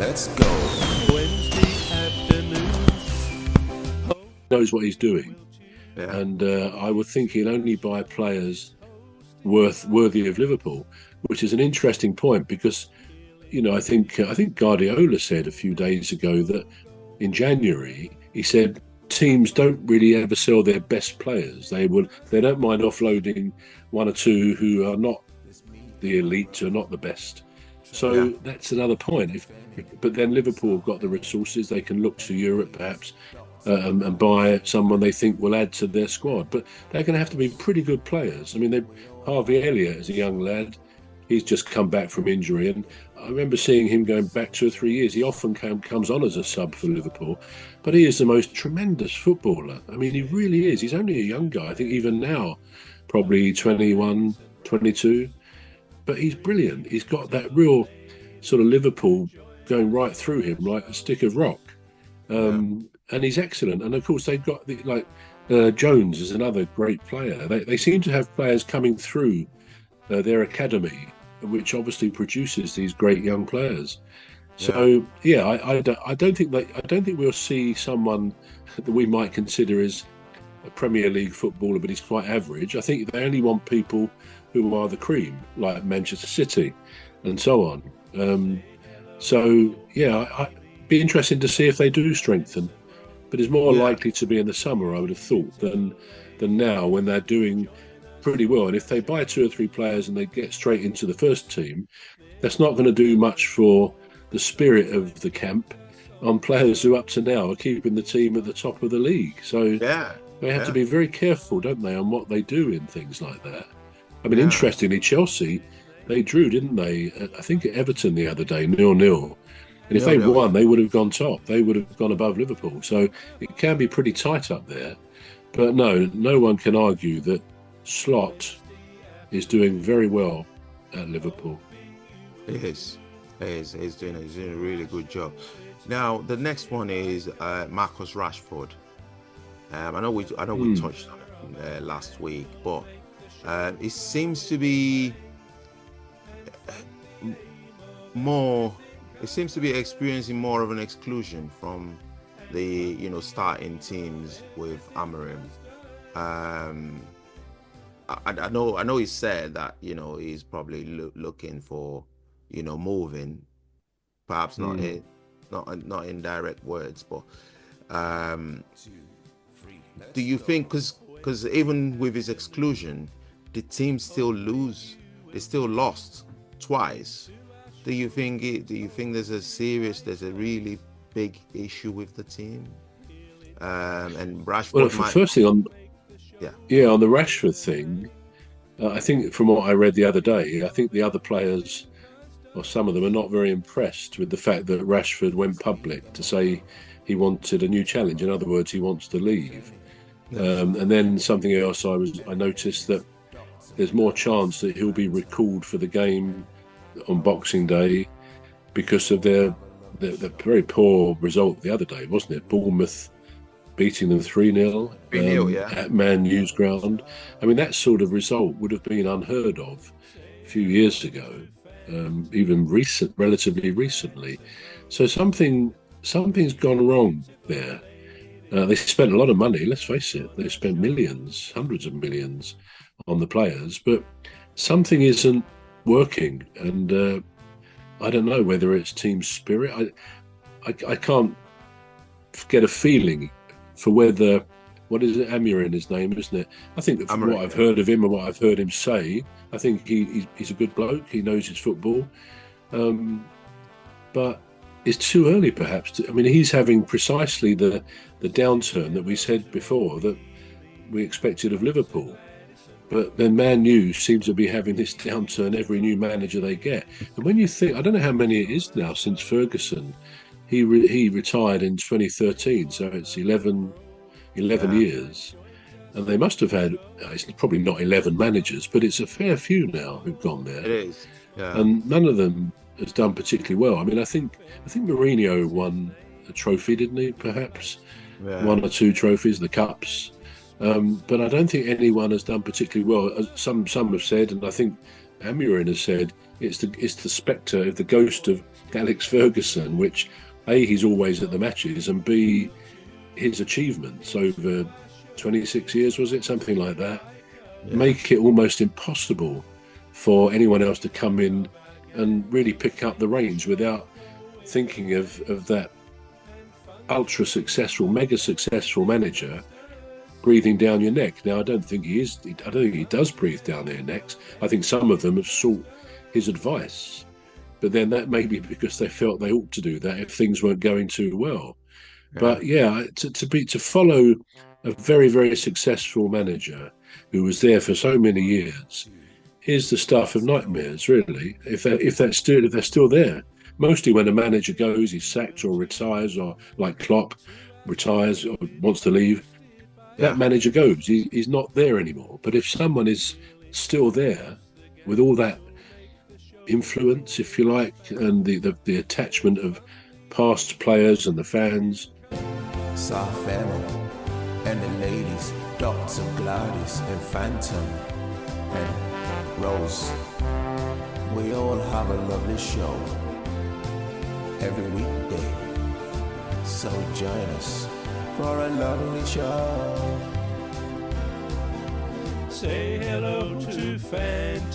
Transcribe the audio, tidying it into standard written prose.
Let's go. Wednesday afternoon. Knows what he's doing, Yeah. and I would think he'll only buy players worthy of Liverpool, which is an interesting point because, I think Guardiola said a few days ago that in January he said teams don't really ever sell their best players. They don't mind offloading one or two who are not the elite, who are not the best. So that's another point. But then Liverpool have got the resources; they can look to Europe perhaps. And buy someone they think will add to their squad. But they're going to have to be pretty good players. I mean, Harvey Elliott is a young lad. He's just come back from injury. And I remember seeing him going back 2 or 3 years. He often comes on as a sub for Liverpool. But he is the most tremendous footballer. I mean, he really is. He's only a young guy. I think even now, probably 21, 22. But he's brilliant. He's got that real sort of Liverpool going right through him like a stick of rock. And he's excellent. And of course, they've got Jones is another great player. They seem to have players coming through their academy, which obviously produces these great young players. So I don't think we'll see someone that we might consider as a Premier League footballer, but he's quite average. I think they only want people who are the cream, like Manchester City, and so on. I'd be interesting to see if they do strengthen. But it's more likely to be in the summer, I would have thought, than now when they're doing pretty well. And if they buy 2 or 3 players and they get straight into the first team, that's not going to do much for the spirit of the camp on players who up to now are keeping the team at the top of the league. So they have to be very careful, don't they, on what they do in things like that. I mean, interestingly, Chelsea, they drew, didn't they? I think at Everton the other day, 0-0. And if they won, they would have gone top. They would have gone above Liverpool. So it can be pretty tight up there. But no one can argue that Slot is doing very well at Liverpool. He is. He's doing a really good job. Now, the next one is Marcus Rashford. I know we touched on it last week, but it seems to be more... It seems to be experiencing more of an exclusion from the, starting teams with Amorim. I know he said that, he's probably looking for, moving, perhaps not in direct words, but do you think, because even with his exclusion, the team still lose, they still lost twice. Do you think there's a really big issue with the team? And Rashford. Well, first thing on the Rashford thing, I think from what I read the other day, I think the other players, or some of them, are not very impressed with the fact that Rashford went public to say he wanted a new challenge. In other words, he wants to leave. And then something else I noticed that there's more chance that he'll be recalled for the game on Boxing Day because of the very poor result the other day, wasn't it? Bournemouth beating them 3-0 at Man U's ground. I mean, that sort of result would have been unheard of a few years ago, even relatively recently. So something's gone wrong there. They spent a lot of money, let's face it. They spent millions, hundreds of millions on the players, but something isn't working, and I don't know whether it's team spirit. I can't get a feeling for whether, what is it, Amorim his name, isn't it? I think that from what I've heard of him and what I've heard him say, I think he's a good bloke. He knows his football, but it's too early perhaps. He's having precisely the downturn that we said before that we expected of Liverpool. But then Man U seems to be having this downturn every new manager they get. And when you think, I don't know how many it is now since Ferguson, he retired in 2013, so it's 11 years. And they must have had, it's probably not 11 managers, but it's a fair few now who've gone there. It is, yeah. And none of them has done particularly well. I think Mourinho won a trophy, didn't he, perhaps? Yeah. 1 or 2 trophies, the cups. But I don't think anyone has done particularly well. Some have said, and I think Amorim has said it's the spectre of the ghost of Alex Ferguson, which A, he's always at the matches, and B, his achievements over 26 years, was it? Something like that. Yeah. Make it almost impossible for anyone else to come in and really pick up the reins without thinking of that ultra successful, mega successful manager breathing down your neck. Now, I don't think he does breathe down their necks. I think some of them have sought his advice, but then that may be because they felt they ought to do that if things weren't going too well. Yeah. But yeah, to follow a very, very successful manager who was there for so many years is the stuff of nightmares, really. If they're still there. Mostly when a manager goes, he's sacked or retires, or like Klopp retires or wants to leave, that manager goes. He's not there anymore. But if someone is still there with all that influence, if you like, and the attachment of past players and the fans. Soft Emma and the ladies, Dr. Gladys and Phantom and Rose. We all have a lovely show every weekday, so join us for a lovely show. Say hello to Phantom.